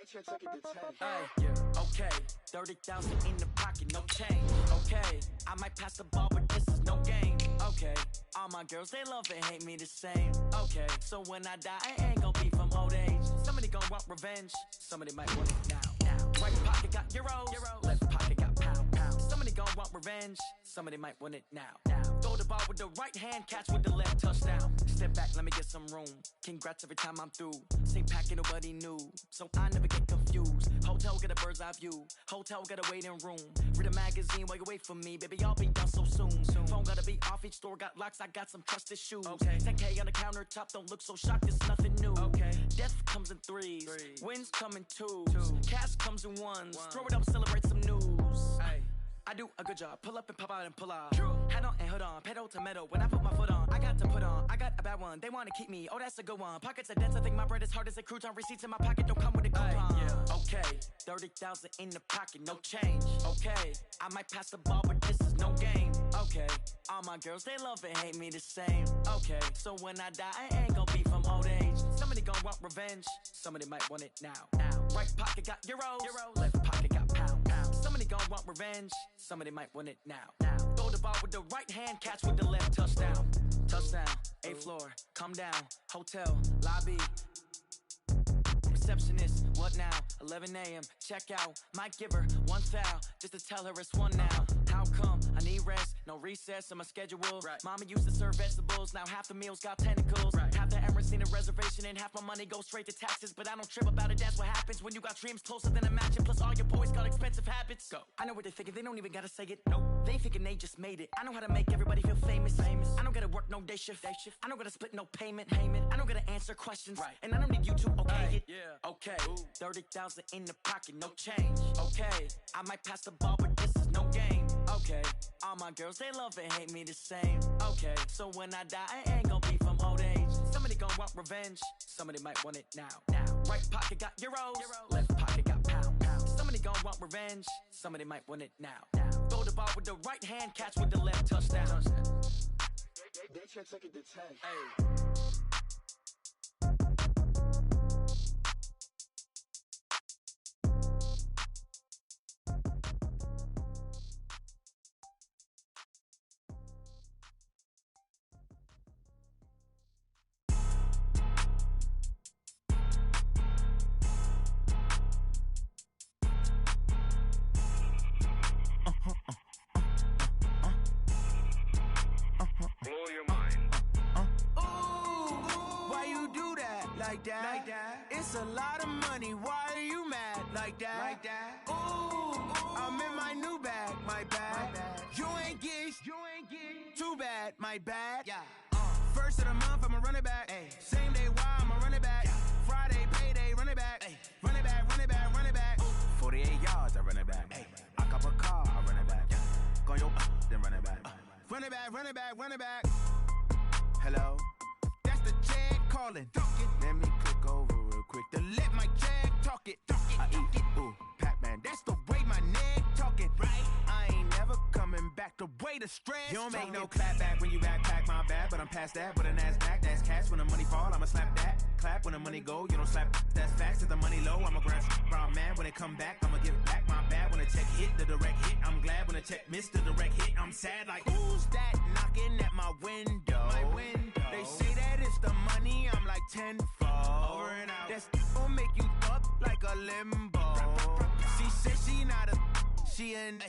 Hey, yeah, okay, 30,000 in the pocket, no change. Okay, I might pass the ball, but this is no game. Okay, all my girls, they love and hate me the same. Okay, so when I die, I ain't gon' be from old age. Somebody gon' want revenge, somebody might want it now. Right pocket got euros, left pocket got pound. Somebody gon' want revenge, somebody might want it now. Throw the ball with the right hand, catch with the left, touchdown. Step back, let me get some room. Congrats every time I'm through. Same packet, nobody knew, so I never get confused. Hotel get a bird's eye view, hotel got a waiting room. Read a magazine while you wait for me, baby, I'll be done so soon. Phone gotta be off, each store got locks, I got some trusted shoes. 10K on the countertop, don't look so shocked, it's nothing new. Death comes in threes, wins come in twos, cash comes in ones. Throw it up, celebrate some news. I do a good job, pull up and pop out and pull off. Head on and hood on, pedal to metal. When I put my foot on, I got to put on. I got a bad one, they wanna keep me, oh that's a good one. Pockets are dense, I think my bread is hard as a crouton. Receipts in my pocket don't come with a coupon. Okay, 30,000 in the pocket, no change. Okay, I might pass the ball, but this is no game. Okay, all my girls, they love and hate me the same. Okay, so when I die, I ain't gon' be from old age. Somebody gon' want revenge, somebody might want it now. Right pocket got euros, left pocket got pound. Somebody gon' want revenge, somebody might want it now. Throw the ball with the right hand, catch with the left, touchdown. Touchdown, 8th floor, come down, hotel, lobby. Receptionist, what now? 11 a.m., check out. Might give her one foul, just to tell her it's one now. How come? I need rest, no recess in my schedule. Mama used to serve vegetables, now half the meals got tentacles. Half the Emirates need a reservation and half my money goes straight to taxes. But I don't trip about it, that's what happens when you got dreams closer than a mansion. Plus all your boys got expensive habits. Go. I know what they're thinking, they don't even gotta say it. Nope. They thinking they just made it. I know how to make everybody feel famous. I don't gotta work no day shift. I don't gotta split no payment. I don't gotta answer questions. And I don't need you to okay it. Okay, 30,000 in the pocket, no change. Okay, I might pass the ball, but this is no game. Okay, all my girls, they love and hate me the same. Okay, so when I die, I ain't gon' be from old age. Somebody gon' want revenge, somebody might want it now. Right pocket got euros, left pocket got pound. Somebody gon' want revenge, somebody might want it now. Throw the ball with the right hand, catch with the left, touchdown. They should take it to 10. Hey. Like that. It's a lot of money, why are you mad like that? Ooh, I'm in my new bag, my bad. You ain't get too bad, my bad. First of the month, I'ma run it back. Same day, why I'ma run it back. Friday, payday, run it back. Run it back, run it back, run it back. 48 yards, I run it back. I cop a car, I run it back. Go your then run it back. Run it back, run it back, run it back. Hello? That's the check calling. Let me click over real quick to let my check talk it. I eat it, ooh, Pac-Man. That's the way my neck talking. Right? I ain't never coming back. The way the stress. You don't make no clap back when you backpack, my bad. But I'm past that. With a NASDAQ, that's cash. When the money fall, I'ma slap that. Clap when the money go, you don't slap. That's facts. If the money low, I'ma grab brown man. When it come back, I'ma give back my bad. When the check hit, the direct hit. I'm glad when the check missed the direct hit. I'm sad like, who's that knocking at my window? My window. They say that it's the money, I'm like tenfold. Over and out. That's gon' make you up like a limbo. She said she not a, she an.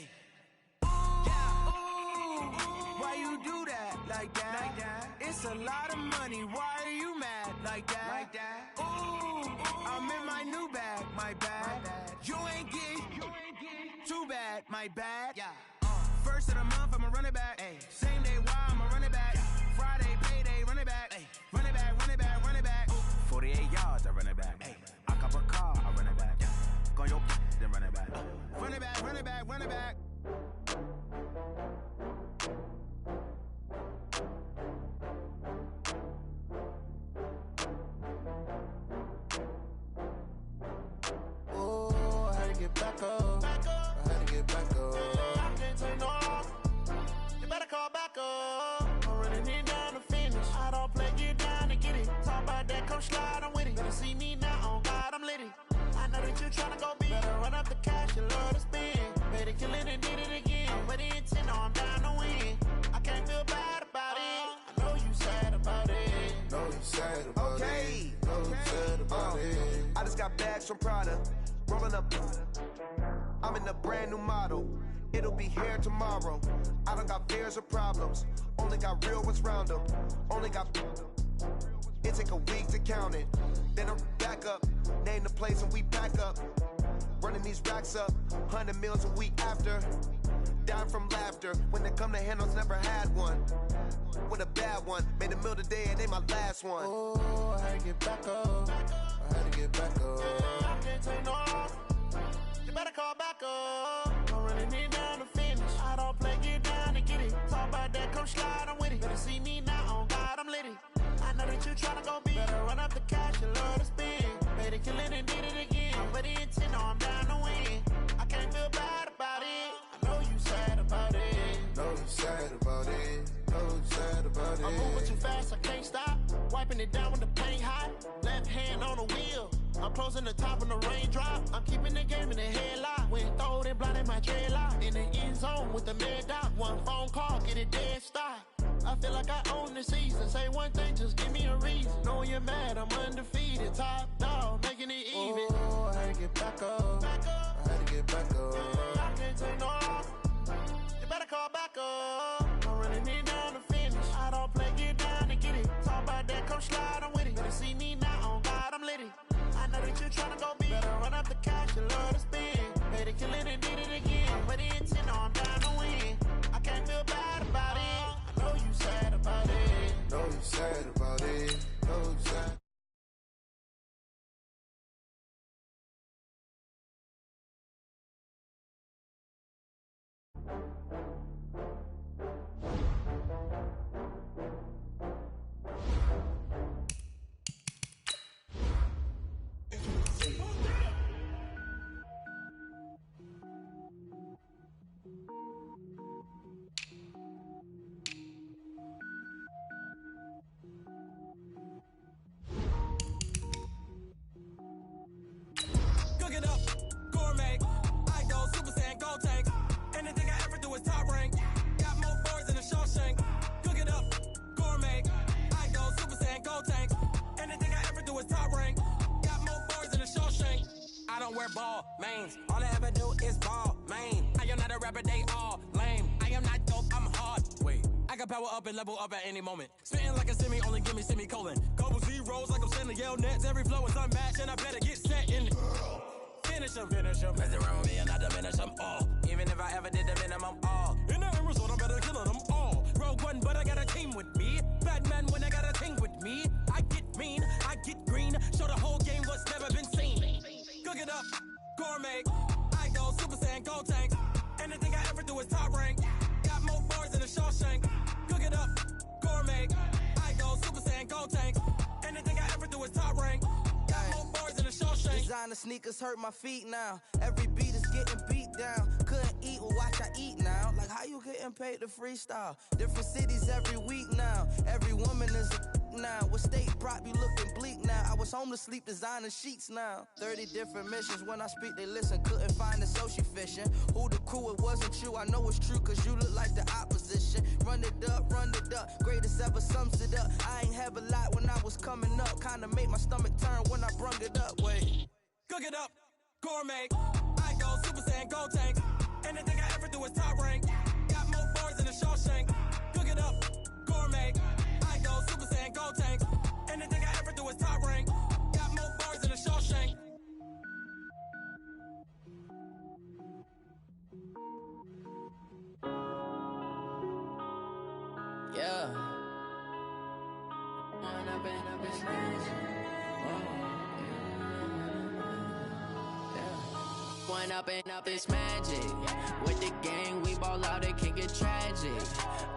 Why you do that like that? It's a lot of money, why are you mad like that? Ooh, I'm in my new bag, my bad. You ain't get too bad, my bad. First of the month, I'ma run it back. Same day, why I'ma run it back. Friday, payday, run it back. Run it back, run it back, run it back. 48 yards, I run it back. I cop a car, I run it back. Go your then run it back. Run it back, run it back, run it back. Oh, I had to get back up. I had to get back up. I can't take no loss. You better call back up. I'm running it down to finish. I don't play, get down to get it. Talk about that, come slide, I'm with it. Better see me now, on God, I'm litty. I know know that you tryna go big. Better run up the cash, you love to spend. Better kill it and did it again. With the intent, no, I'm down to win. I can't feel bad about it. I know you sad about it. Know you sad about Okay. it. Know you sad about it. I just got bags from Prada, rolling up. I'm in a brand new model. It'll be here tomorrow. I don't got fears or problems. Only got real ones round them. Only got. It take a week to count it. Then I'm back up. Name the place and we pack up. Running these racks up. 100 meals a week after. Down from laughter. When they come to handles, never had one. With a bad one. Made a meal today and they my last one. Oh, I had to get back up. I had to get back up. I can't take no loss. You better call back up. I'm running it down to finish. I don't play, get down to get it. Talk about that, come slide, I'm with it. Better see me now, on God, I'm litty. I know that you tryna go big. Better run up the cash, you love to spend. Better kill it and did it again. But the intent, no, I'm down to win. I can't feel bad about it. I know you sad about it. Know you sad about it. Know you sad about it. I'm moving too fast, I can't stop. Wiping it down when the paint hot. Left hand on the wheel. I'm closing the top when the raindrop. I'm keeping the game in the headlock. When throwed and blinded my dreadlock. In the end zone with the mad dot. One phone call, get it dead stop. I feel like I own the season. Say one thing, just give me a reason. Knowing you're mad, I'm undefeated. Top dog, making it even. Oh, I had to get back up. I had to get back up. I can't take no loss. You better call back up. I'm running it down to finish. I don't play, get down to get it. Talk about that, come slide, I'm with it. Better see me now, on God, I'm litty. I know that you tryna go big. Better run up the cash, you love to spend. Better kill it and did it again. But the intent, no, I'm down to win. I can't feel bad about it. I know you sad about it. Know you sad about it. Know you sad. Cook it up, gourmet. I go Super Saiyan, gold tank. Anything I ever do is top rank. Got more boards than a Shawshank. Cook it up, gourmet. I go Super Saiyan, gold tank. Anything I ever do is top rank. Got more boards than a Shawshank. I don't wear ball mains. All I ever do is ball main. I am not a rapper, they all lame. I am not dope, I'm hard. Wait, I can power up and level up at any moment. Spitting like a semi, only give me semicolon. Couple zeros like I'm sending yell nets. Every flow is unmatched and I better get set in. Finish them, mess around with me and I diminish them all. Even if I ever did the minimum all. In the end result, I better kill them all. Rogue one, but I got a team with me. Batman when I got a team with me. I get mean, I get green. Show the whole game what's never been seen. Cook it up, gourmet. I go Super Saiyan, gold tank. Anything I ever do is top rank. Got more boards than a Shawshank. Cook it up, gourmet. I go Super Saiyan, gold tank. Anything I ever do is top rank. Got more boards than a Shawshank. Designer sneakers hurt my feet now. Every beat is getting beat down. Couldn't eat, well watch I eat now. Like how you getting paid to freestyle? Different cities every week now. Every woman is a now. What state prop you looking bleak now? I was home to sleep designer sheets now. 30 different missions. When I speak they listen. Couldn't find it so she fishing. Who the crew, it wasn't you. I know it's true cause you look like the opposition. Run it up, greatest ever sums it up. I ain't have a lot when I was coming up. Kinda made my stomach turn when I brung it up. Wait. Cook it up, gourmet. I go Super Saiyan, gold tank. Anything I ever do is top rank. Got more boards than a Shawshank. Cook it up, gourmet. I go Super Saiyan, gold tank. Anything I ever do is top rank. Got more boards than a Shawshank. Yeah. One up and up, it's magic. With the gang, we ball out, it can get tragic.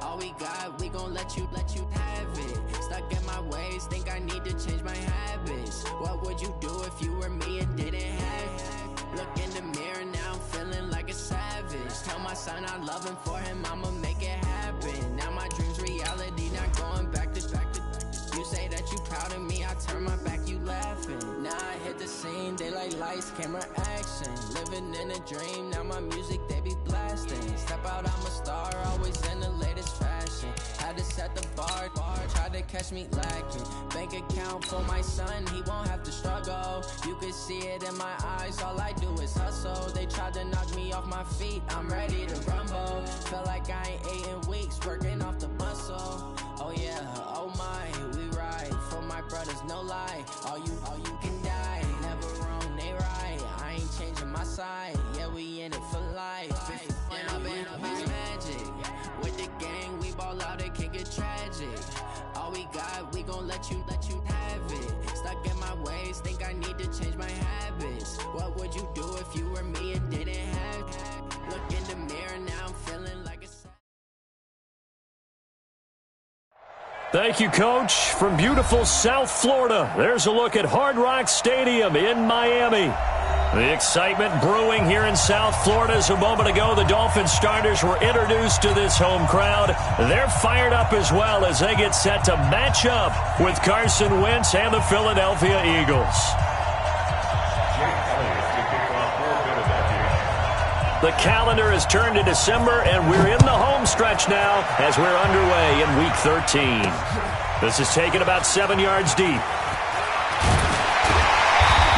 All we got, we gon' let you have it. Stuck in my ways, think I need to change my habits. What would you do if you were me and didn't have it? Look in the mirror now, I'm feeling like a savage. Tell my son I love him, for him I'ma make it happen. Now my dream's reality, not going back to. You say that you proud of me, I turn my back, you laughing. Now I hit the scene, they like lights, camera, action. Living in a dream, now my music, they be blasting. Step out, I'm a star, always in the latest fashion. Had to set the bar, tried to catch me lacking. Bank account for my son, he won't have to struggle. You can see it in my eyes, all I do is hustle. They tried to knock me off my feet, I'm ready to rumble. Felt like I ain't ate in weeks, working off the muscle. Oh yeah, oh my, we ride for my brothers, no lie. All you can die, never wrong, they right. I ain't changing my side, yeah, we in it for life. And I've been magic. With the gang, we ball out, it can get tragic. All we got, we gon' let you have it. Stuck in my ways, think I need to change my habits. What would you do if you were me and didn't have it? Look in the mirror, now I'm feeling like a... Thank you, Coach. From beautiful South Florida, there's a look at Hard Rock Stadium in Miami. The excitement brewing here in South Florida as a moment ago the Dolphins starters were introduced to this home crowd. They're fired up as well as they get set to match up with Carson Wentz and the Philadelphia Eagles. The calendar has turned to December, and we're in the home stretch now as we're underway in Week 13. This is taken about 7 yards deep.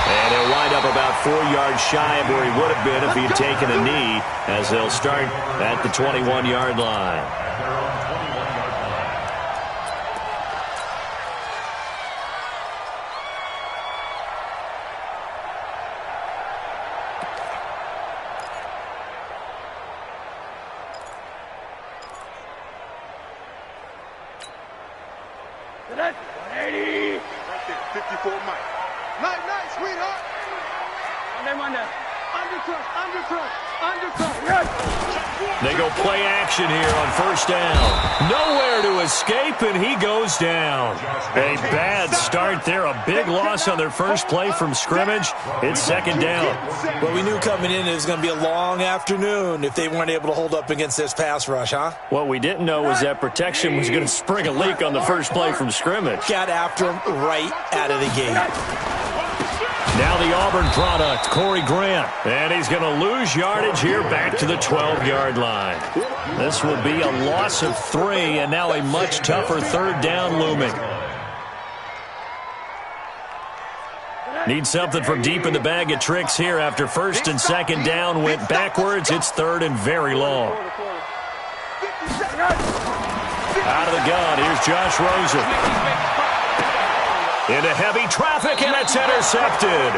And he'll wind up about 4 yards shy of where he would have been if he had taken a knee, as they'll start at the 21-yard line. That's 180. Right there, 54 Mike. Night, sweetheart. Undercut. Yes. They go play action here on first down. Nowhere to escape, and he goes down. A bad start there. A big loss on their first play from scrimmage. It's second down. Well, we knew coming in it was going to be a long afternoon if they weren't able to hold up against this pass rush, huh? What we didn't know was that protection was going to spring a leak on the first play from scrimmage. Got after him right out of the gate. Now the Auburn product, Corey Grant. And he's going to lose yardage here back to the 12-yard line. This will be a loss of 3, and now a much tougher third down looming. Need something from deep in the bag of tricks here after first and second down went backwards. It's third and very long. Out of the gun, here's Josh Rosen. Into heavy traffic, and it's intercepted.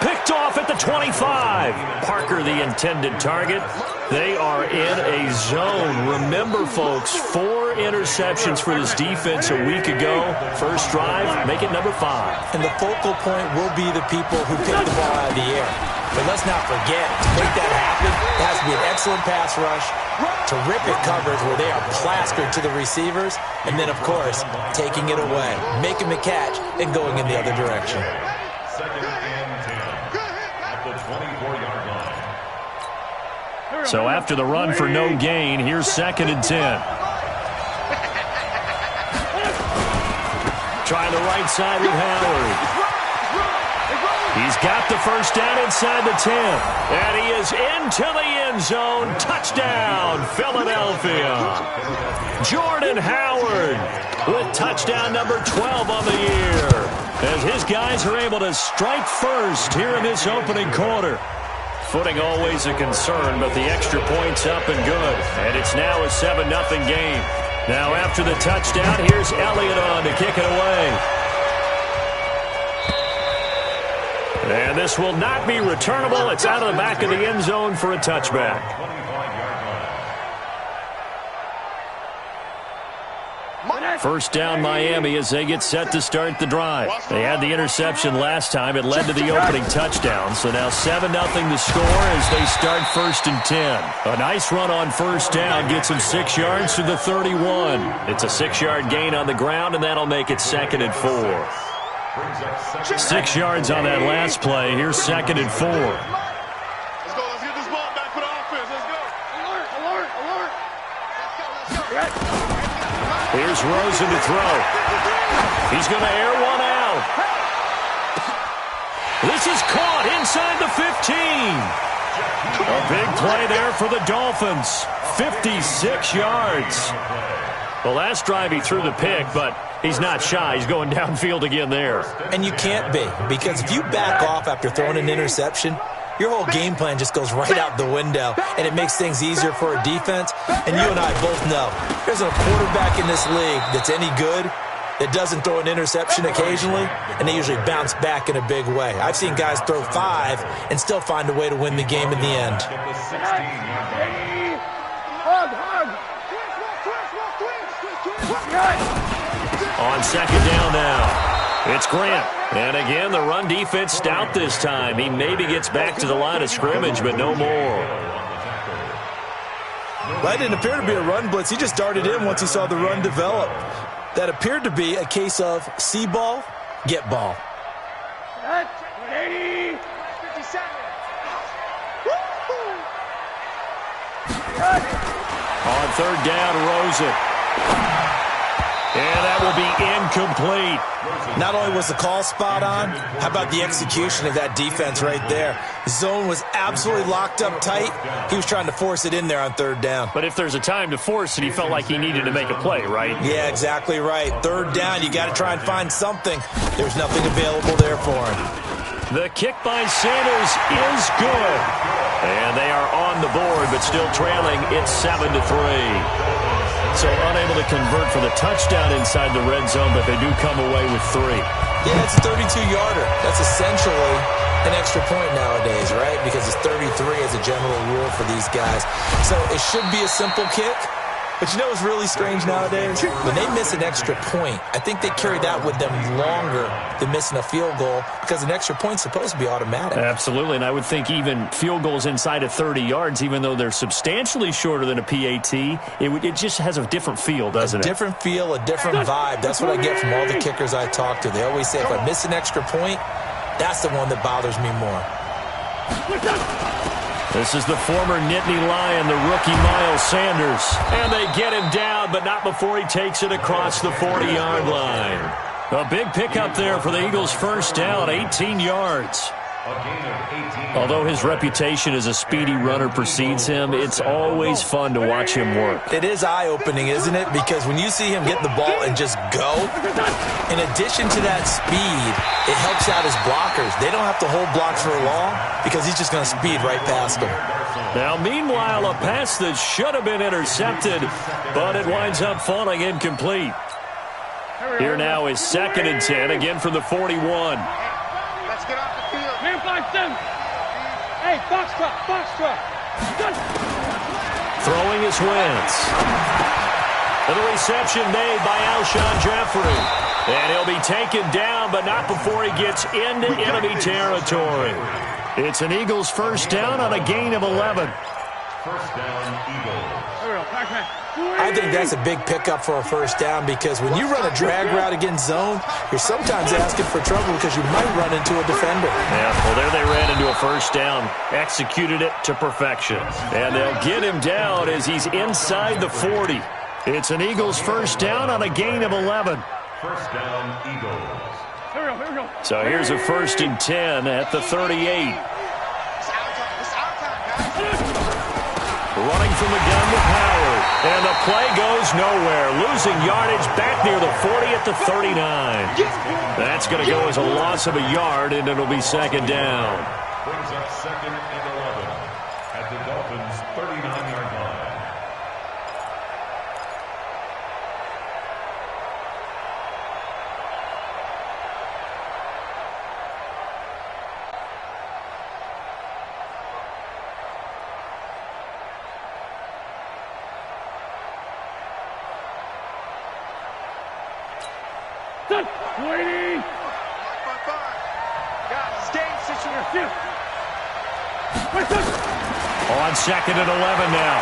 Picked off at the 25. Parker, the intended target. They are in a zone. Remember, folks, 4 interceptions for this defense a week ago. First drive, make it number 5. And the focal point will be the people who pick the ball out of the air. But let's not forget, to make that happen, it has to be an excellent pass rush, terrific coverage where they are plastered to the receivers, and then, of course, taking it away, making the catch, and going in the other direction. Second and 10 at the 24-yard line. So after the run for no gain, here's second and 10. Trying the right side with Howard. He's got the first down inside the 10. And he is into the end zone. Touchdown, Philadelphia. Jordan Howard with touchdown number 12 on the year, as his guys are able to strike first here in this opening quarter. Footing always a concern, but the extra point's up and good. And it's now a 7-0 game. Now after the touchdown, here's Elliott on to kick it away. And this will not be returnable. It's out of the back of the end zone for a touchback. First down Miami as they get set to start the drive. They had the interception last time. It led to the opening touchdown. So now 7-0 the score as they start first and 10. A nice run on first down gets them 6 yards to the 31. It's a 6-yard gain on the ground, and that'll make it second and 4. 6 yards on that last play. Here's second and 4. Let's go. Let's get this ball back for the offense. Let's go. Alert. Let's go. Here's Rosen to throw. He's going to air one out. This is caught inside the 15. A big play there for the Dolphins. 56 yards. The last drive he threw the pick, but he's not shy. He's going downfield again there. And you can't be, because if you back off after throwing an interception, your whole game plan just goes right out the window, and it makes things easier for a defense. And you and I both know there's a quarterback in this league that's any good that doesn't throw an interception occasionally, and they usually bounce back in a big way. I've seen guys throw 5 and still find a way to win the game in the end. On second down now, it's Grant. And again, the run defense stout this time. He maybe gets back to the line of scrimmage, but no more. That didn't appear to be a run blitz. He just darted in once he saw the run develop. That appeared to be a case of see ball, get ball. 80, 57. On third down, Rosen. And that will be incomplete. Not only was the call spot on, how about the execution of that defense right there? Zone was absolutely locked up tight. He was trying to force it in there on third down. But if there's a time to force it, he felt like he needed to make a play, right? Yeah, exactly right. Third down, you got to try and find something. There's nothing available there for him. The kick by Sanders is good. And they are on the board, but still trailing. It's 7-3. So unable to convert for the touchdown inside the red zone, but they do come away with 3. Yeah, it's a 32-yarder. That's essentially an extra point nowadays, right? Because it's 33 as a general rule for these guys. So it should be a simple kick. But you know what's really strange nowadays? When they miss an extra point, I think they carry that with them longer than missing a field goal because an extra point's supposed to be automatic. Absolutely, and I would think even field goals inside of 30 yards, even though they're substantially shorter than a PAT, it just has a different feel, doesn't it? A different feel, a different vibe. That's what I get from all the kickers I talk to. They always say if I miss an extra point, that's the one that bothers me more. This is the former Nittany Lion, the rookie Miles Sanders. And they get him down, but not before he takes it across the 40-yard line. A big pickup there for the Eagles' first down, 18 yards. Although his reputation as a speedy runner precedes him, it's always fun to watch him work. It is eye-opening, isn't it? Because when you see him get the ball and just go, in addition to that speed, it helps out his blockers. They don't have to hold blocks for long because he's just going to speed right past them. Now, meanwhile, a pass that should have been intercepted, but it winds up falling incomplete. Here now is 2nd and 10, again from the 41. Let's get off the field. Here, 5-7. Hey, box truck. Throwing is Wentz. And the reception made by Alshon Jeffrey. And he'll be taken down, but not before he gets into enemy territory. It's an Eagles first down on a gain of 11. First down, Eagles. I think that's a big pickup for a first down because when you run a drag route against zone, you're sometimes asking for trouble because you might run into a defender. Yeah, well, there they ran into a first down, executed it to perfection. And they'll get him down as he's inside the 40. It's an Eagles first down on a gain of 11. First down, Eagles. So here's a 1st and 10 at the 38. Running from the gun with Howard. And the play goes nowhere. Losing yardage back near the 40 at the 39. That's going to go as a loss of a yard, and it'll be 2nd down. Brings up 2nd and 11 at the Dolphins' 39-yard line. Waiting. Guys, game situation. On 2nd and 11 now.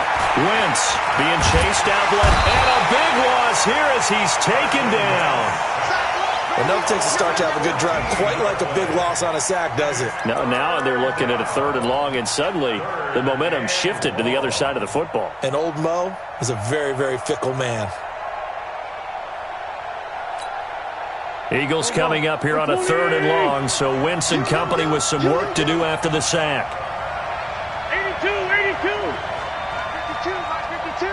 Wentz being chased out left. And a big loss here as he's taken down. Well, no takes a start to have a good drive. Quite like a big loss on a sack, does it? No, now they're looking at a 3rd and long, and suddenly the momentum shifted to the other side of the football. And old Mo is a very, very fickle man. Eagles coming up here on a 3rd and long, so Wentz and company with some work to do after the sack. 82, 82. 52, 52.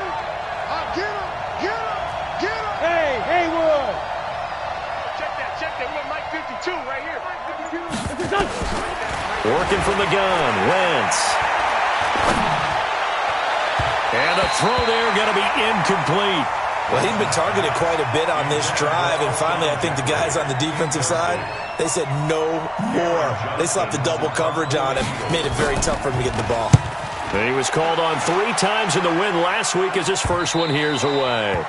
Get him. Hey, Haywood. Check that. We got Mike 52 right here. Working from the gun, Wentz. And a throw there going to be incomplete. Well, he's been targeted quite a bit on this drive, and finally I think the guys on the defensive side, they said no more. They slapped the double coverage on him, made it very tough for him to get the ball. He was called on 3 times in the win last week as his first one here's away.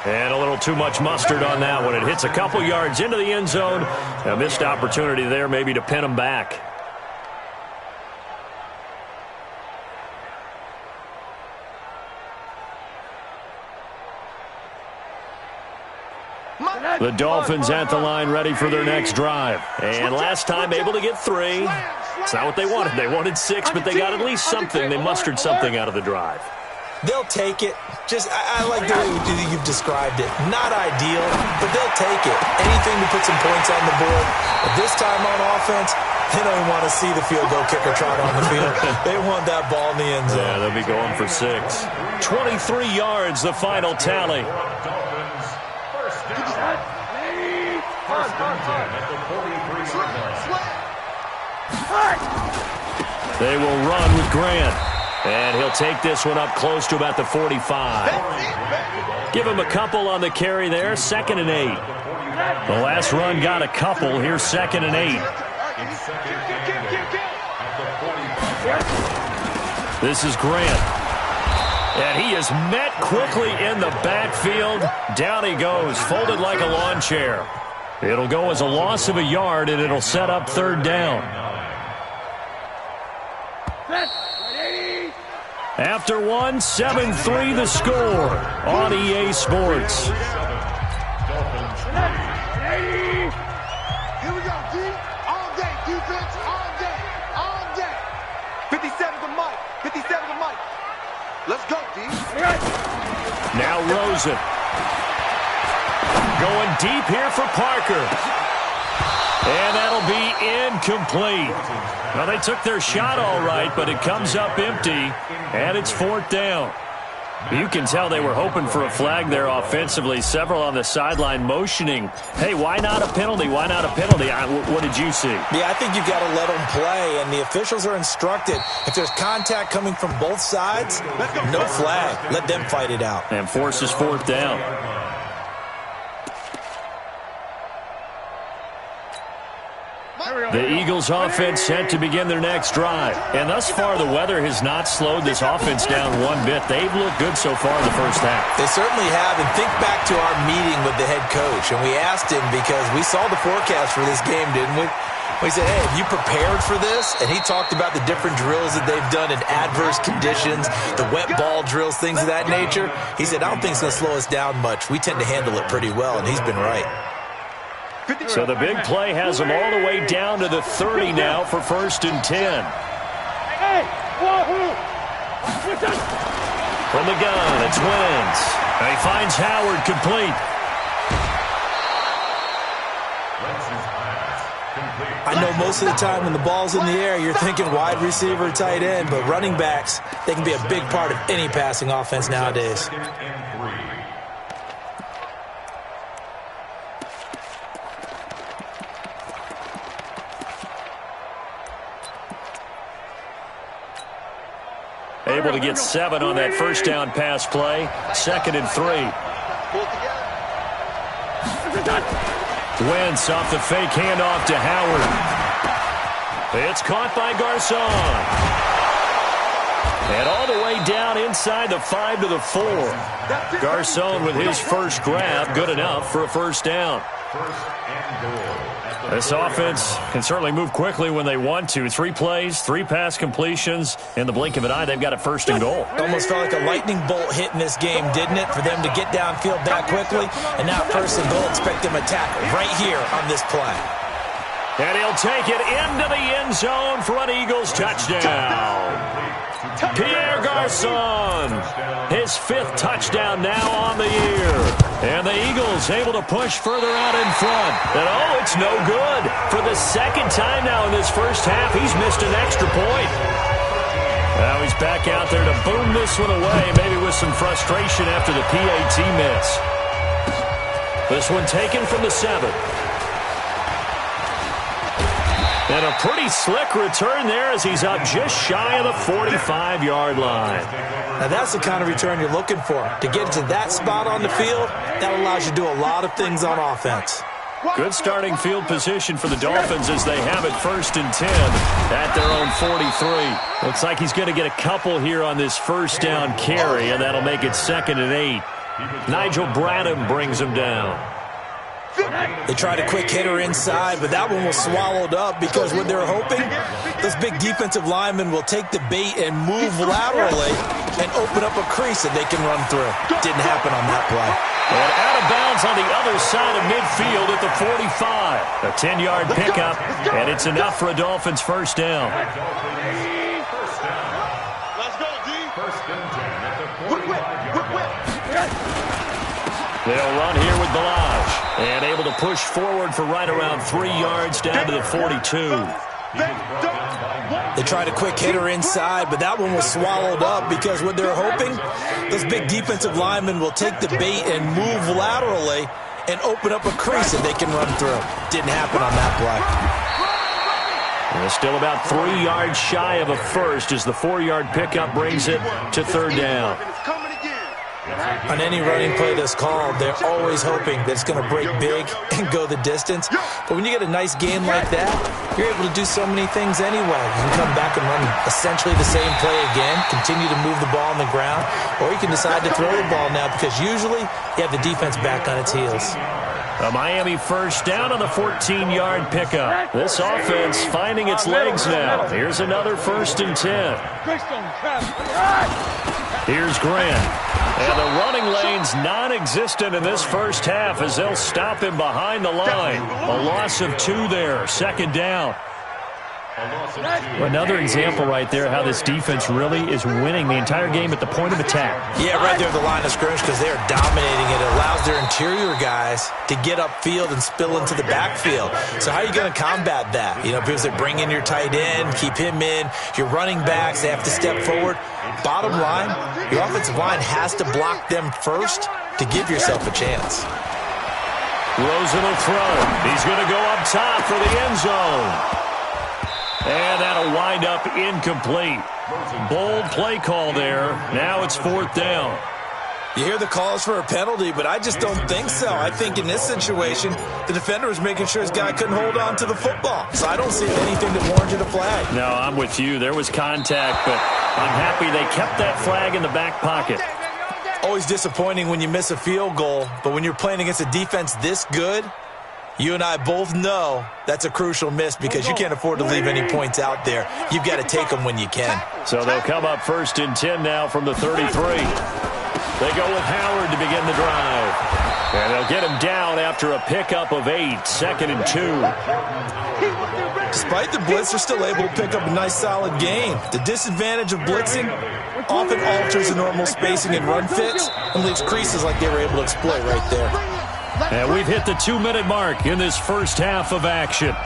And a little too much mustard on that one. It hits a couple yards into the end zone. A missed opportunity there maybe to pin him back. The Dolphins at the line ready for their next drive. And last time able to get 3. It's not what they wanted. They wanted 6, but they got at least something. They mustered something out of the drive. They'll take it. I like the way you've described it. Not ideal, but they'll take it. Anything to put some points on the board. But this time on offense, they don't even want to see the field goal kicker trot on the field. They want that ball in the end zone. Yeah, they'll be going for 6. 23 yards, the final tally. They will run with Grant. And he'll take this one up close to about the 45. Give him a couple on the carry there. 2nd and 8. The last run got a couple. Here's 2nd and 8. This is Grant. And he is met quickly in the backfield. Down he goes, folded like a lawn chair. It'll go as a loss of a yard, and it'll set up 3rd down. After 1, 7-3 the score on EA Sports. Here we go, D. All day, defense, all day. 57 to Mike. Let's go, D. Now Rosen. Going deep here for Parker. And that'll be incomplete. Well, they took their shot all right, but it comes up empty, and it's 4th down. You can tell they were hoping for a flag there offensively. Several on the sideline motioning, hey, why not a penalty? Why not a penalty? What did you see? Yeah, I think you've got to let them play, and the officials are instructed. If there's contact coming from both sides, no flag. Let them fight it out. And forces 4th down. The Eagles offense set to begin their next drive. And thus far, the weather has not slowed this offense down one bit. They've looked good so far in the first half. They certainly have. And think back to our meeting with the head coach. And we asked him because we saw the forecast for this game, didn't we? We said, hey, have you prepared for this? And he talked about the different drills that they've done in adverse conditions, the wet ball drills, things of that nature. He said, I don't think it's going to slow us down much. We tend to handle it pretty well, and he's been right. So the big play has them all the way down to the 30 now for 1st and 10. Hey, From the gun, it's Wentz. He finds Howard complete. I know most of the time when the ball's in the air, you're thinking wide receiver, tight end, but running backs, they can be a big part of any passing offense nowadays. Able to get 7 on that first down pass play. 2nd and 3. Wentz off the fake handoff to Howard. It's caught by Garcon. And all the way down inside the 5 to the 4. Garcon with his first grab, good enough for a 1st down. This offense can certainly move quickly when they want to. 3 plays, 3 pass completions. In the blink of an eye, they've got a 1st and goal. Almost felt like a lightning bolt hit in this game, didn't it? For them to get downfield that quickly. And now 1st and goal, expect them to tackle right here on this play. And he'll take it into the end zone for an Eagles touchdown. Pierre Garcon, his 5th touchdown now on the year. And the Eagles Eagles able to push further out in front. And, oh, it's no good. For the second time now in this first half, he's missed an extra point. Now he's back out there to boom this one away, maybe with some frustration after the PAT miss. This one taken from the 7. And a pretty slick return there as he's out just shy of the 45-yard line. Now that's the kind of return you're looking for. To get to that spot on the field, that allows you to do a lot of things on offense. Good starting field position for the Dolphins as they have it 1st and 10 at their own 43. Looks like he's going to get a couple here on this first down carry, and that'll make it 2nd and 8. Nigel Bradham brings him down. They tried a quick hitter inside, but that one was swallowed up because what they're hoping, those big defensive linemen will take the bait and move laterally and open up a crease that they can run through. Didn't happen on that play. And out of bounds on the other side of midfield at the 45. A 10-yard pickup, and it's enough for a Dolphins first down. Let's go, D. 1st and 10 at the 45-yard line. They'll run here with Balaj. And able to push forward for right around 3 yards down to the 42. They tried a quick hitter inside, but that one was swallowed up because what they're hoping, those big defensive linemen will take the bait and move laterally and open up a crease that they can run through. Didn't happen on that play. And still about 3 yards shy of a first as the 4-yard pickup brings it to 3rd down. On any running play that's called, they're always hoping that it's going to break big and go the distance. But when you get a nice game like that, you're able to do so many things anyway. You can come back and run essentially the same play again, continue to move the ball on the ground, or you can decide to throw the ball now because usually you have the defense back on its heels. A Miami first down on the 14-yard pickup. This offense finding its legs now. Here's another 1st and 10. Here's Grant. And the running lane's non-existent in this first half as they'll stop him behind the line. A loss of 2 there, 2nd down. Another example right there how this defense really is winning the entire game at the point of attack. Yeah, right there at the line of scrimmage because they are dominating it. It allows their interior guys to get upfield and spill into the backfield. So how are you going to combat that? You know, because they bring in your tight end, keep him in. Your running backs, they have to step forward. Bottom line, your offensive line has to block them first to give yourself a chance. Rosen will throw. He's going to go up top for the end zone. And that'll wind up incomplete. Bold play call there. Now it's 4th down. You hear the calls for a penalty, but I just don't think so. I think in this situation, the defender was making sure his guy couldn't hold on to the football. So I don't see anything that warranted a flag. No, I'm with you. There was contact, but I'm happy they kept that flag in the back pocket. Always disappointing when you miss a field goal, but when you're playing against a defense this good, you and I both know that's a crucial miss because you can't afford to leave any points out there. You've got to take them when you can. So they'll come up 1st and 10 now from the 33. They go with Howard to begin the drive. And they'll get him down after a pickup of 8, 2nd and 2. Despite the blitz, they're still able to pick up a nice solid gain. The disadvantage of blitzing often alters the normal spacing and run fits and leaves creases like they were able to exploit right there. And we've hit the 2-minute mark in this first half of action.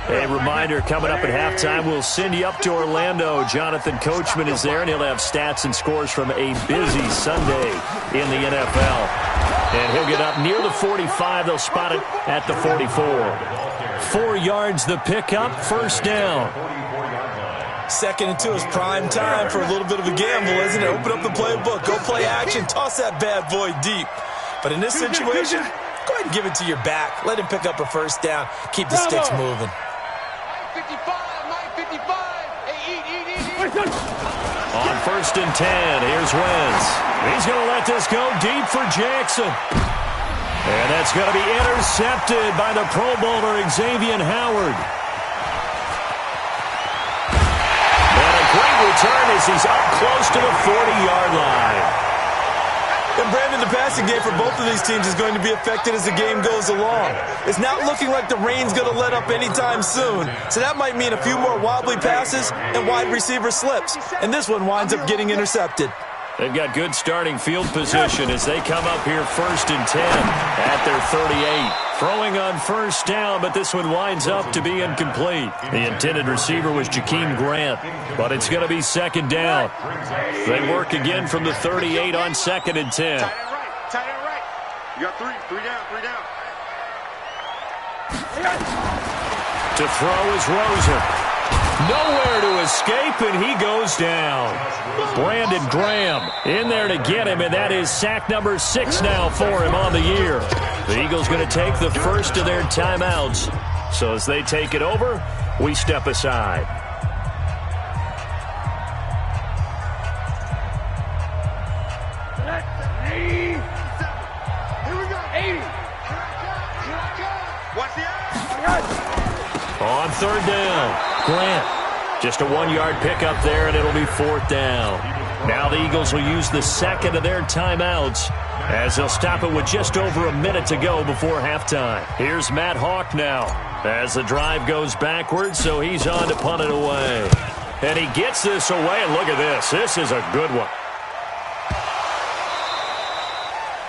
A reminder, coming up at halftime, we'll send you up to Orlando. Jonathan Coachman is there, and he'll have stats and scores from a busy Sunday in the NFL. And he'll get up near the 45. They'll spot it at the 44. 4 yards the pickup, 1st down. 2nd and 2 is prime time for a little bit of a gamble, isn't it? Open up the playbook, go play action, toss that bad boy deep. But in this situation, go ahead and give it to your back. Let him pick up a 1st down. Keep the sticks moving. 55, 55. Hey, eat. On 1st and 10, here's Wentz. He's going to let this go deep for Jackson. And that's going to be intercepted by the Pro Bowler Xavier Howard. Great return as he's up close to the 40-yard line. And Brandon, the passing game for both of these teams is going to be affected as the game goes along. It's not looking like the rain's going to let up anytime soon, so that might mean a few more wobbly passes and wide receiver slips. And this one winds up getting intercepted. They've got good starting field position as they come up here 1st and 10 at their 38. Throwing on first down, but this one winds up to be incomplete. The intended receiver was Jakeem Grant, but it's going to be 2nd down. They work again from the 38 on 2nd and 10. Tight end right. You got three down. To throw is Rosen. Nowhere to escape, and he goes down. Brandon Graham in there to get him, and that is sack number 6 now for him on the year. The Eagles going to take the first of their timeouts. So as they take it over, we step aside. Here we go. 80. Watch the On 3rd down, Grant. Just a 1-yard pickup there, and it'll be 4th down. Now the Eagles will use the second of their timeouts as they'll stop it with just over a minute to go before halftime. Here's Matt Hawk now as the drive goes backwards, so he's on to punt it away. And he gets this away, and look at this. This is a good one.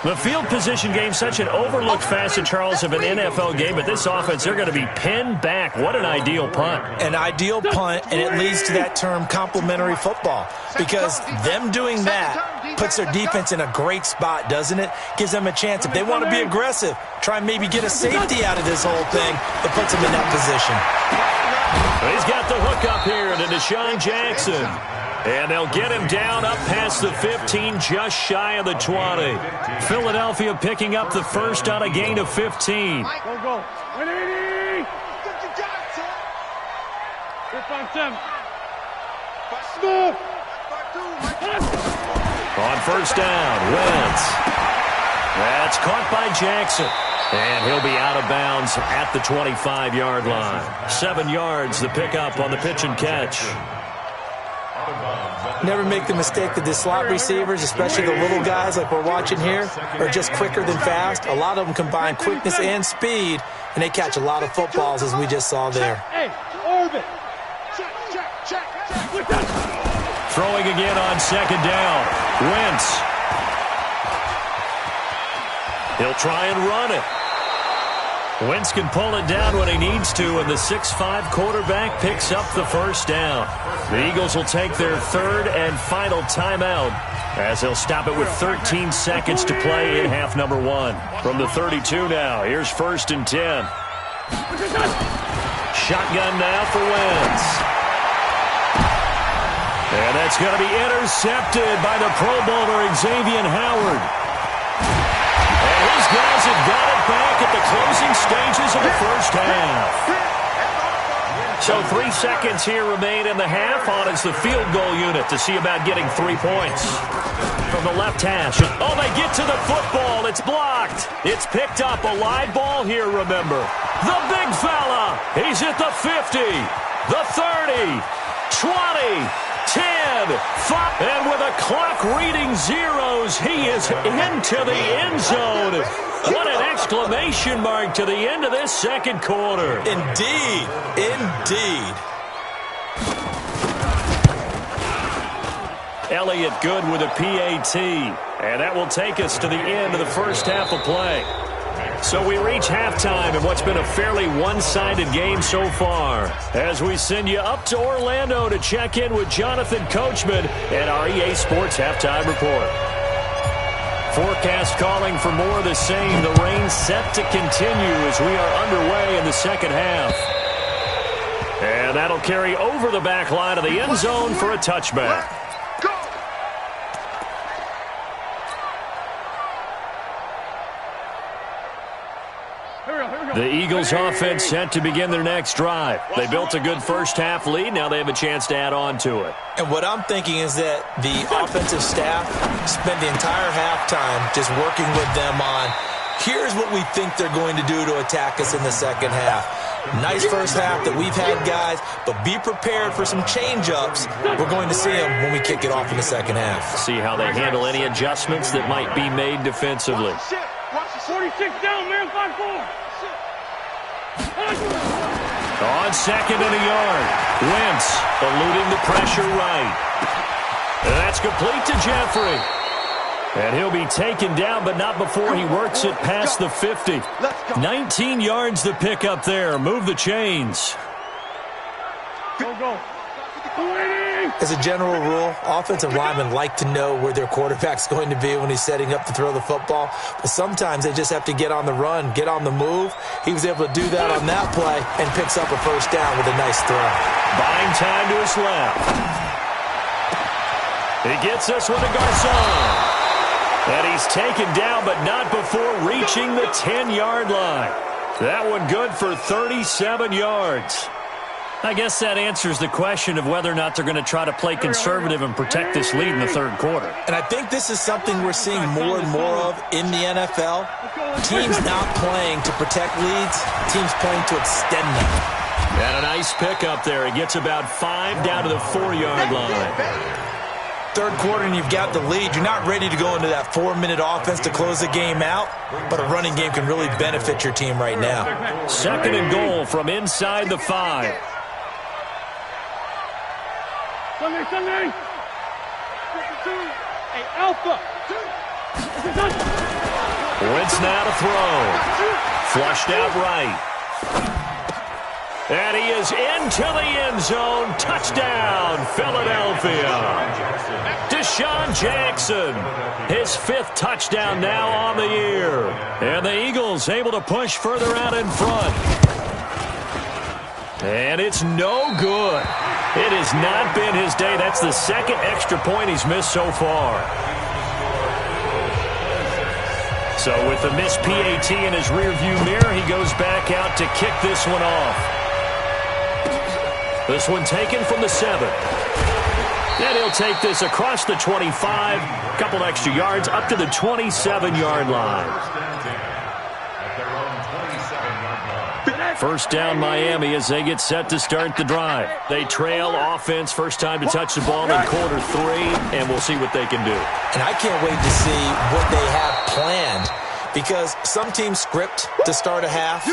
The field position game, such an overlooked facet, Charles, of an NFL game, but this offense, they're going to be pinned back. What an ideal punt. An ideal punt, and it leads to that term complementary football, because them doing that puts their defense in a great spot, doesn't it? Gives them a chance. If they want to be aggressive, try and maybe get a safety out of this whole thing, it puts them in that position. He's got the hook up here to Deshaun Jackson. And they'll get him down up past the 15, just shy of the 20. Philadelphia picking up the first on a gain of 15. Go. 180. 5-7. Smooth. On first down, Wentz. That's caught by Jackson. And he'll be out of bounds at the 25-yard line. 7 yards, the pickup on the pitch and catch. Never make the mistake that the slot receivers, especially the little guys like we're watching here, are just quicker than fast. A lot of them combine quickness and speed, and they catch a lot of footballs, as we just saw there. Hey, orbit. Check. Throwing again on 2nd down. Wentz. He'll try and run it. Wentz can pull it down when he needs to, and the 6'5" quarterback picks up the first down. The Eagles will take their 3rd and final timeout as they'll stop it with 13 seconds to play in half number 1. From the 32 now, here's 1st and 10. Shotgun now for Wentz. And that's going to be intercepted by the Pro Bowler Xavier Howard. And his guys have got it back at the closing stages of the first half. So 3 seconds here remain in the half. On is the field goal unit to see about getting 3 points. From the left hash. Oh, they get to the football. It's blocked. It's picked up. A live ball here, remember. The big fella. He's at the 50, the 30, 20, 10, 5. And with a clock reading zeros, he is into the end zone. What an exclamation mark to the end of this second quarter. Indeed. Elliott good with a PAT. And that will take us to the end of the first half of play. So we reach halftime in what's been a fairly one-sided game so far, as we send you up to Orlando to check in with Jonathan Coachman and our EA Sports Halftime Report. Forecast calling for more of the same. The rain set to continue as we are underway in the second half. And that'll carry over the back line of the end zone for a touchback. The Eagles offense set to begin their next drive. They built a good first half lead. Now they have a chance to add on to it. And what I'm thinking is that the offensive staff spent the entire halftime just working with them on Here's what we think they're going to do to attack us in the second half. Nice first half that we've had, guys, but be prepared for some change-ups. We're going to see them when we kick it off in the second half. See how they handle any adjustments that might be made defensively. 46 down, man, 5-4. On second and a yard. Wentz eluding the pressure right. That's complete to Jeffrey. And he'll be taken down, but not before he works it past the 50. 19 yards to pick up there. Move the chains. Go. As a general rule, offensive linemen like to know where their quarterback's going to be when he's setting up to throw the football. But sometimes they just have to get on the run, get on the move. He was able to do that on that play and picks up a first down with a nice throw. Buying time to his left. He gets this with a Garcon. And he's taken down, but not before reaching the 10-yard line. That one good for 37 yards. I guess that answers the question of whether or not they're going to try to play conservative and protect this lead in the third quarter. And I think this is something we're seeing more and more of in the NFL. Teams not playing to protect leads, teams playing to extend them. And a nice pickup there. He gets about 5 down to the 4-yard line. Third quarter and you've got the lead. You're not ready to go into that 4-minute offense to close the game out, but a running game can really benefit your team right now. Second and goal from inside the 5. Sunday. Hey, Alpha. Wentz now to throw. Flushed out right. And he is into the end zone. Touchdown, Philadelphia. Deshaun Jackson, his 5th touchdown now on the year. And the Eagles able to push further out in front. And it's no good. It has not been his day. That's the 2nd extra point he's missed so far. So with the missed PAT in his rearview mirror, he goes back out to kick this one off. This one taken from the 7. And he'll take this across the 25, a couple extra yards, up to the 27-yard line. First down Miami as they get set to start the drive. They trail offense, first time to touch the ball in quarter 3, and we'll see what they can do. And I can't wait to see what they have planned, because some teams script to start a half.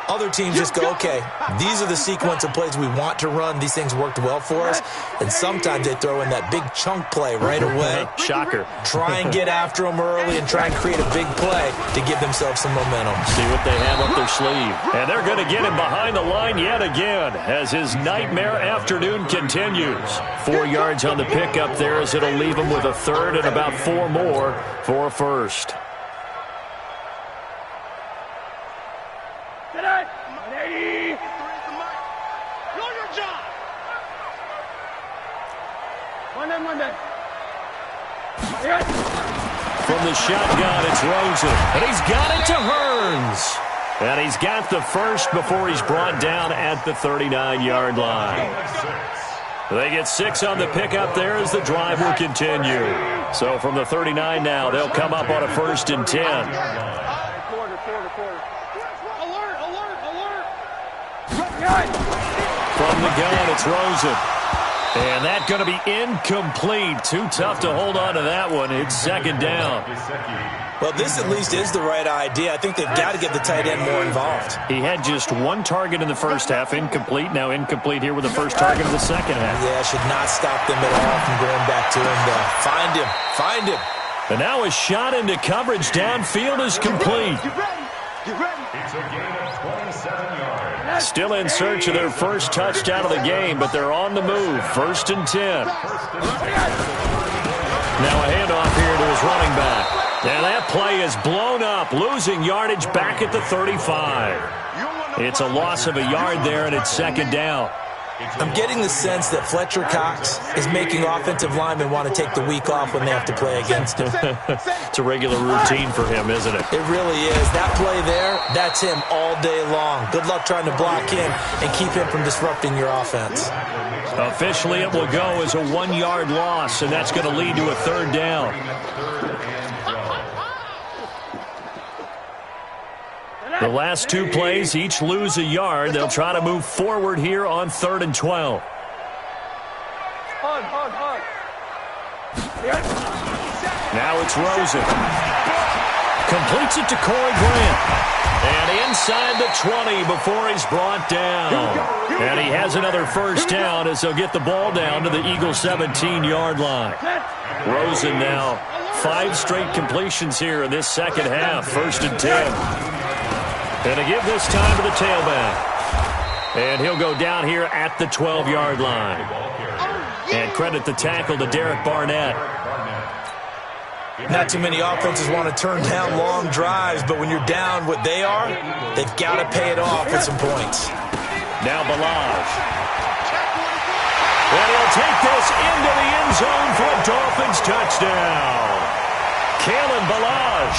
Other teams just go, okay, these are the sequence of plays we want to run. These things worked well for us. And sometimes they throw in that big chunk play right away. Shocker. Try and get after them early and try and create a big play to give themselves some momentum. See what they have up their sleeve. And they're going to get him behind the line yet again as his nightmare afternoon continues. 4 yards on the pickup there as it'll leave him with a 3rd and about 4 more for a first. Monday. From the shotgun, it's Rosen. And he's got it to Hearns. And he's got the first before he's brought down at the 39-yard line. They get 6 on the pickup there as the drive will continue. So from the 39 now, they'll come up on a 1st and 10. From the gun, it's Rosen. And that's going to be incomplete. Too tough to hold on to that one. It's 2nd down. Well, this at least is the right idea. I think they've got to get the tight end more involved. He had just 1 target in the first half, incomplete. Now incomplete here with the first target of the second half. Yeah, should not stop them at all from going back to him, though. Find him. And now a shot into coverage downfield is complete. Get ready. It's a gain of 27 yards. Still in search of their first touchdown of the game, but they're on the move. 1st and 10. Now a handoff here to his running back. And that play is blown up, losing yardage back at the 35. It's a loss of a yard there, and it's 2nd down. I'm getting the sense that Fletcher Cox is making offensive linemen want to take the week off when they have to play against him. It's a regular routine for him, isn't it? It really is. That play there, that's him all day long. Good luck trying to block him and keep him from disrupting your offense. Officially, it will go as a 1-yard loss, and that's going to lead to a 3rd down. The last two plays each lose a yard. They'll try to move forward here on 3rd and 12. Now it's Rosen. Completes it to Corey Grant. And inside the 20 before he's brought down. And he has another first down as they'll get the ball down to the Eagles' 17-yard line. Rosen now 5 straight completions here in this second half. 1st and 10. And to give this time to the tailback. And he'll go down here at the 12-yard line. And credit the tackle to Derek Barnett. Not too many offenses want to turn down long drives, but when you're down what they are, they've got to pay it off with some points. Now Balaj. And he'll take this into the end zone for a Dolphins touchdown. Kalen Balaj,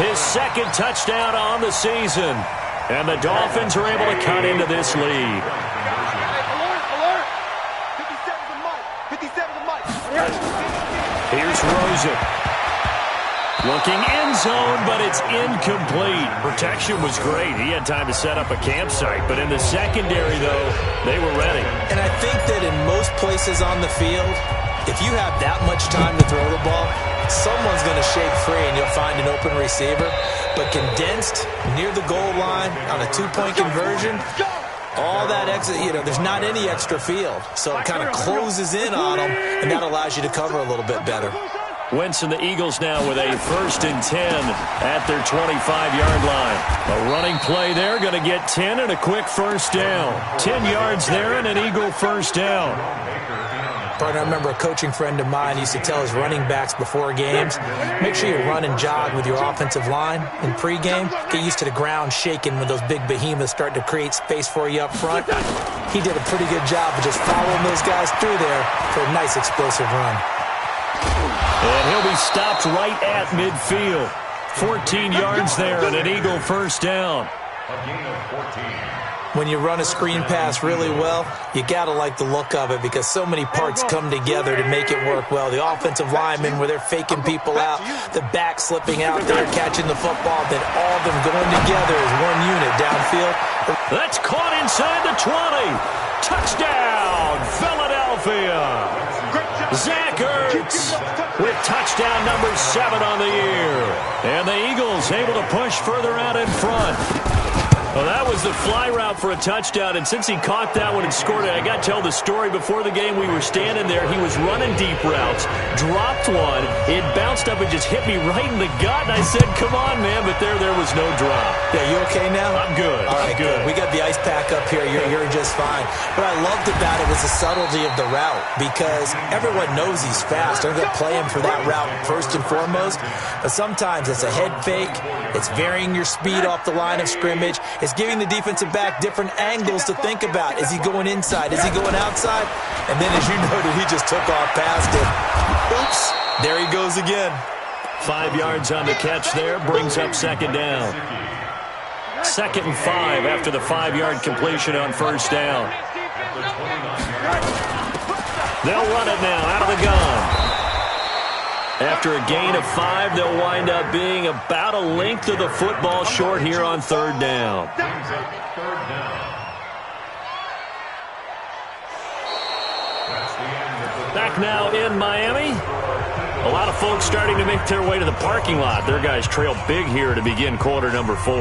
his 2nd touchdown on the season. And the Dolphins are able to cut into this lead. Alert! 57's a Mike. 57's a Mike. Here's Rosen. Looking end zone, but it's incomplete. Protection was great. He had time to set up a campsite. But in the secondary, though, they were ready. And I think that in most places on the field, if you have that much time to throw the ball, someone's going to shake free and you'll find an open receiver. But condensed, near the goal line, on a 2-point conversion, all that extra, there's not any extra field. So it kind of closes in on them, and that allows you to cover a little bit better. Wentz and the Eagles now with a 1st and 10 at their 25-yard line. A running play there, going to get 10 and a quick first down. 10 yards there and an Eagle first down. Partner, I remember a coaching friend of mine used to tell his running backs before games, make sure you run and jog with your offensive line in pregame. Get used to the ground shaking when those big behemoths start to create space for you up front. He did a pretty good job of just following those guys through there for a nice explosive run. And he'll be stopped right at midfield. 14 yards there and an Eagle first down. When you run a screen pass really well, you got to like the look of it because so many parts come together to make it work well. The offensive linemen where they're faking people out, the back slipping out there, catching the football, then all of them going together as one unit downfield. That's caught inside the 20. Touchdown, Philadelphia. Zach Ertz with touchdown number 7 on the year. And the Eagles able to push further out in front. Well, that was the fly route for a touchdown, and since he caught that one and scored it, I got to tell the story. Before the game, we were standing there. He was running deep routes, dropped one. It bounced up and just hit me right in the gut, and I said, come on, man, but there was no drop. Yeah, you okay now? I'm good. All right, good. We got the ice pack up here. You're just fine. What I loved about it was the subtlety of the route because everyone knows he's fast. They're going to play him for that route first and foremost, but sometimes it's a head fake. It's varying your speed off the line of scrimmage. It's giving the defensive back different angles to think about. Is he going inside? Is he going outside? And then, as you noted, he just took off past it. Oops. There he goes again. 5 yards on the catch there. Brings up second down. 2nd and 5 after the 5-yard completion on first down. They'll run it now out of the gun. After a gain of 5, they'll wind up being about a length of the football short here on 3rd down. Back now in Miami. A lot of folks starting to make their way to the parking lot. Their guys trail big here to begin quarter number 4.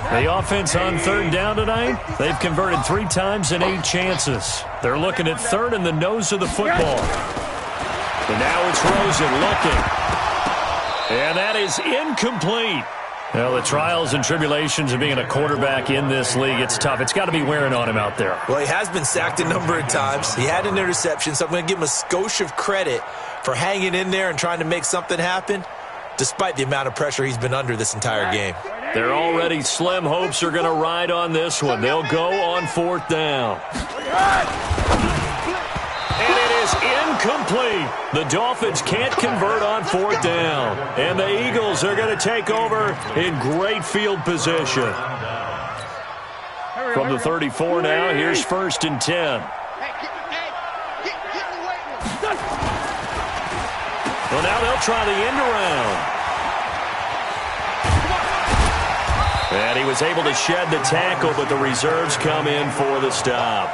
The offense on 3rd down tonight, they've converted 3 times in 8 chances. They're looking at 3rd in the nose of the football. And now it's Rosen looking. And that is incomplete. Well, the trials and tribulations of being a quarterback in this league, it's tough. It's got to be wearing on him out there. Well, he has been sacked a number of times. He had an interception, so I'm going to give him a skosh of credit for hanging in there and trying to make something happen, despite the amount of pressure he's been under this entire game. Their already slim hopes are going to ride on this one. They'll go on 4th down. And it is incomplete. The Dolphins can't convert on 4th down. And the Eagles are going to take over in great field position. From the 34 now, here's 1st and 10. Well, now they'll try the end around. And he was able to shed the tackle, but the reserves come in for the stop.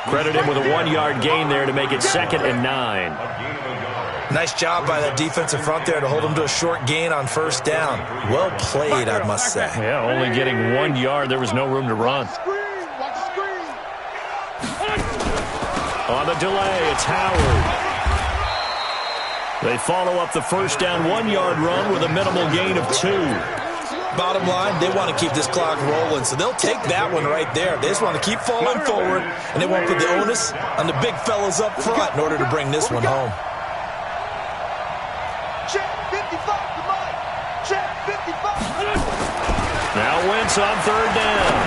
Credit him with a 1-yard gain there to make it 2nd and 9. Nice job by that defensive front there to hold him to a short gain on 1st down. Well played, I must say. Yeah, only getting 1 yard. There was no room to run. On the delay, it's Howard. They follow up the 1st down 1-yard run with a minimal gain of 2. Bottom line, they want to keep this clock rolling, so they'll take that one right there. They just want to keep falling forward, and they won't put the onus on the big fellas up front in order to bring this one home. Check 55 to Mike. Check 55. Now Wentz on 3rd down.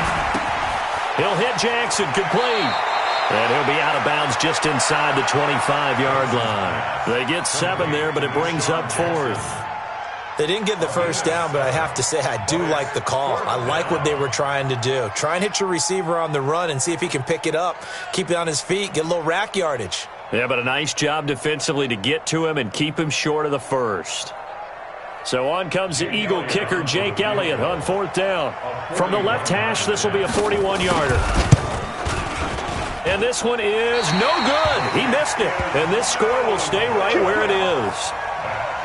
He'll hit Jackson, complete. And he'll be out of bounds just inside the 25-yard line. They get 7 there, but it brings up 4th. They didn't get the 1st down, but I have to say I do like the call. I like what they were trying to do. Try and hit your receiver on the run and see if he can pick it up, keep it on his feet, get a little rack yardage. Yeah, but a nice job defensively to get to him and keep him short of the 1st. So on comes the Eagle kicker, Jake Elliott, on 4th down. From the left hash, this will be a 41-yarder. And this one is no good. He missed it. And this score will stay right where it is.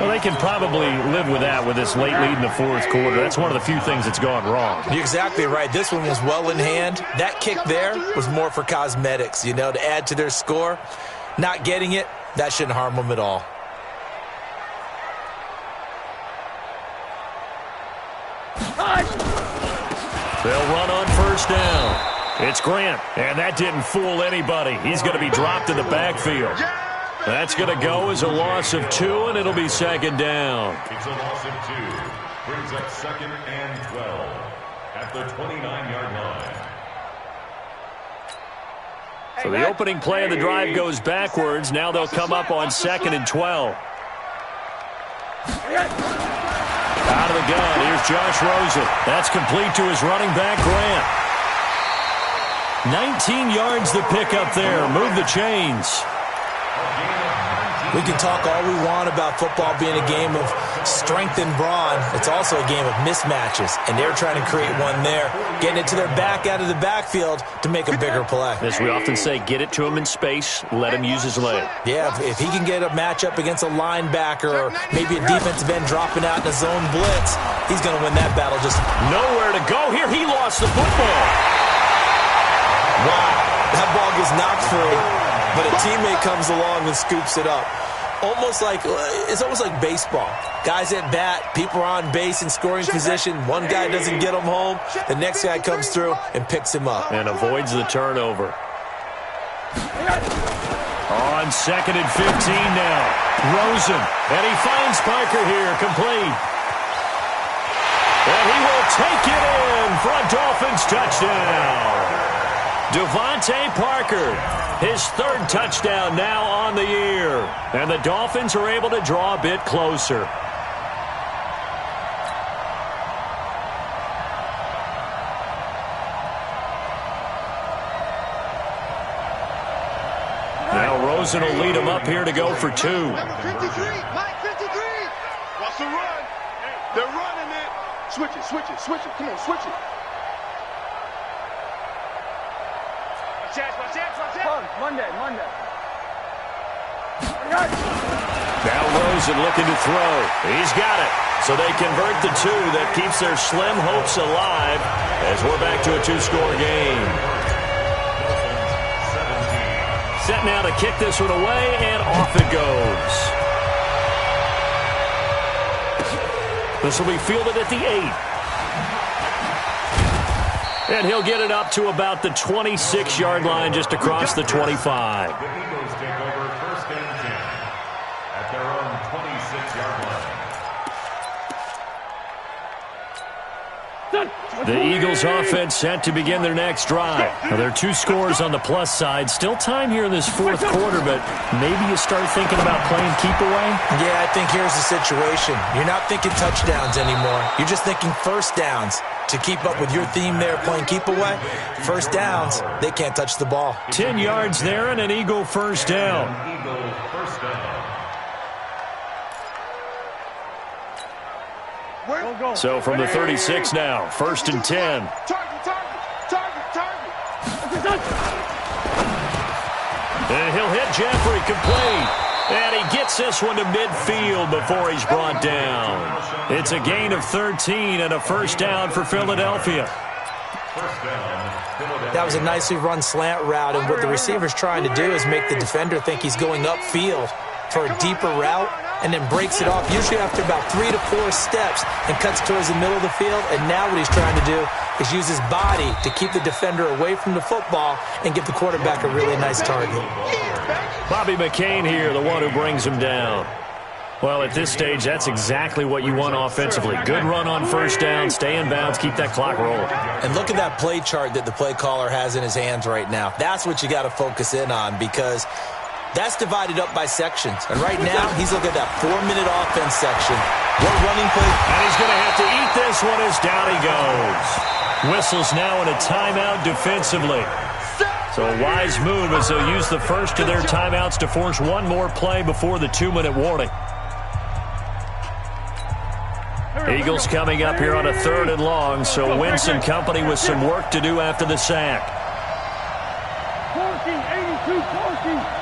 Well, they can probably live with that with this late lead in the 4th quarter. That's one of the few things that's gone wrong. You're exactly right. This one was well in hand. That kick there was more for cosmetics, you know, to add to their score. Not getting it, that shouldn't harm them at all. They'll run on 1st down. It's Grant, and that didn't fool anybody. He's going to be dropped in the backfield. That's going to go as a loss of 2, and it'll be 2nd down. It's a loss of 2. Brings up 2nd and 12 at the 29-yard line. So the opening play of the drive goes backwards. Now they'll come up on 2nd and 12. Out of the gun, here's Josh Rosen. That's complete to his running back, Grant. 19 yards to pick up there. Move the chains. We can talk all we want about football being a game of strength and brawn. It's also a game of mismatches, and they're trying to create one there, getting it to their back out of the backfield to make a bigger play. As we often say, get it to him in space, let him use his leg. Yeah, if he can get a matchup against a linebacker or maybe a defensive end dropping out in a zone blitz, he's going to win that battle. Just nowhere to go here. He lost the football. Wow, that ball gets knocked free, but a teammate comes along and scoops it up. It's almost like baseball. Guys at bat, people are on base in scoring position. One guy doesn't get him home. The next guy comes through and picks him up. And avoids the turnover. On 2nd and 15 now. Rosen. And he finds Parker here, complete. And he will take it in for a Dolphins touchdown. Devontae Parker, his 3rd touchdown now on the year. And the Dolphins are able to draw a bit closer. Now Rosen will lead him up here to go for 2. Number 53, Mike 53. Wants to run. They're running it. Switch it, switch it, switch it. Come on, switch it. Monday. Now Rosen looking to throw. He's got it. So they convert the 2. That keeps their slim hopes alive as we're back to a 2-score game. Set now to kick this one away, and off it goes. This will be fielded at the 8. And he'll get it up to about the 26-yard line just across the 25. The Eagles take over 1st and 10 at their own 26-yard line. The Eagles offense set to begin their next drive. Now, there are 2 scores on the plus side. Still time here in this 4th quarter, but maybe you start thinking about playing keep away? Yeah, I think here's the situation. You're not thinking touchdowns anymore. You're just thinking 1st downs. To keep up with your theme there, playing keep away, 1st downs, they can't touch the ball. 10 yards there and an Eagle 1st down. So from the 36 now, 1st and 10. And he'll hit Jeffrey complete. And he gets this one to midfield before he's brought down. It's a gain of 13 and a first down for Philadelphia. That was a nicely run slant route, and what the receiver's trying to do is make the defender think he's going upfield for a deeper route, and then breaks it off, usually after about 3 to 4 steps, and cuts towards the middle of the field. And now what he's trying to do is use his body to keep the defender away from the football and give the quarterback a really nice target. Bobby McCain here, the one who brings him down. Well, at this stage, that's exactly what you want offensively. Good run on first down, stay in bounds, keep that clock rolling. And look at that play chart that the play caller has in his hands right now. That's what you got to focus in on, because that's divided up by sections. And right now, he's looking at that 4-minute offense section. What running play? And he's going to have to eat this one as down he goes. Whistles now in a timeout defensively. So a wise move as they'll use the first of their timeouts to force one more play before the 2-minute warning. Eagles coming up here on a 3rd and long, so Wentz and company with some work to do after the sack. 82, 14.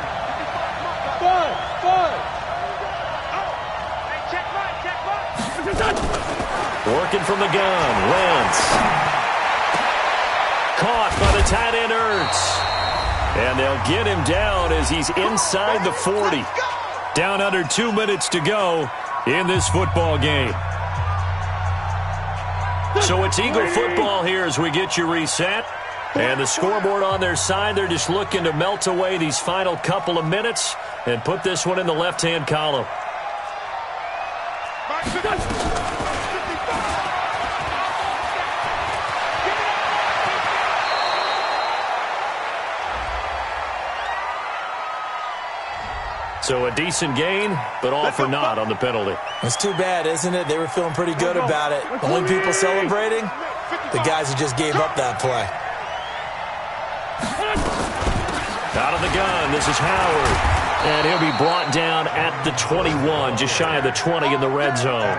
Working from the gun, Wentz. Caught by the tight end, Ertz. And they'll get him down as he's inside the 40. Down under 2 minutes to go in this football game. So it's Eagle football here as we get you reset. And the scoreboard on their side, they're just looking to melt away these final couple of minutes and put this one in the left-hand column. So a decent gain, but all for naught on the penalty. It's too bad, isn't it? They were feeling pretty good about it. Only people celebrating, the guys who just gave up that play. Out of the gun, this is Howard. And he'll be brought down at the 21, just shy of the 20 in the red zone.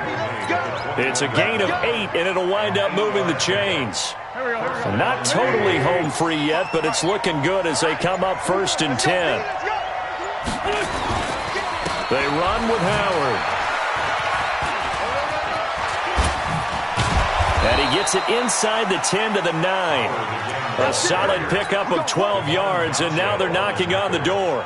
It's a gain of 8, and it'll wind up moving the chains. Not totally home free yet, but it's looking good as they come up 1st and 10. They run with Howard. And he gets it inside the 10 to the 9. A solid pickup of 12 yards, and now they're knocking on the door.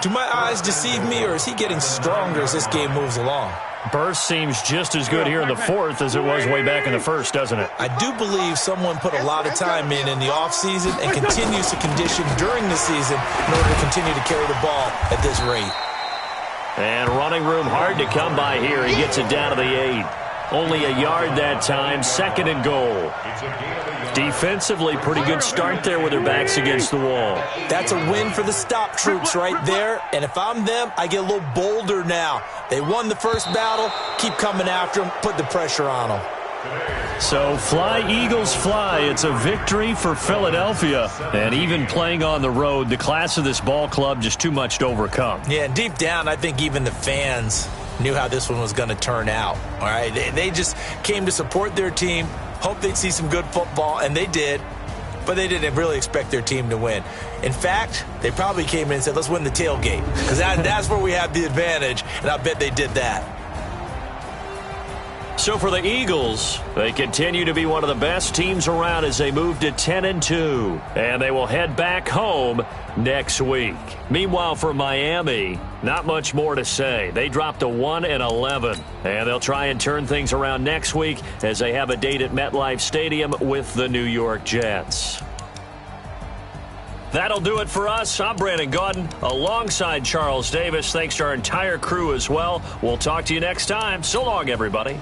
Do my eyes deceive me, or is he getting stronger as this game moves along? Burst seems just as good here in the 4th as it was way back in the 1st, doesn't it? I do believe someone put a lot of time in the offseason and continues to condition during the season in order to continue to carry the ball at this rate. And running room hard to come by here. He gets it down to the 8. Only a yard that time, 2nd and goal. Defensively, pretty good start there with their backs against the wall. That's a win for the stop troops right there. And if I'm them, I get a little bolder now. They won the first battle. Keep coming after them. Put the pressure on them. So fly, Eagles, fly. It's a victory for Philadelphia. And even playing on the road, the class of this ball club just too much to overcome. Yeah, and deep down, I think even the fans knew how this one was going to turn out. All right, they just came to support their team, hoped they'd see some good football, and they did. But they didn't really expect their team to win. In fact, they probably came in and said, let's win the tailgate, because that's where we have the advantage, and I bet they did that. So for the Eagles, they continue to be one of the best teams around as they move to 10-2, and they will head back home next week. Meanwhile, for Miami, not much more to say. They dropped to 1-11, and they'll try and turn things around next week as they have a date at MetLife Stadium with the New York Jets. That'll do it for us. I'm Brandon Gaudin alongside Charles Davis. Thanks to our entire crew as well. We'll talk to you next time. So long, everybody.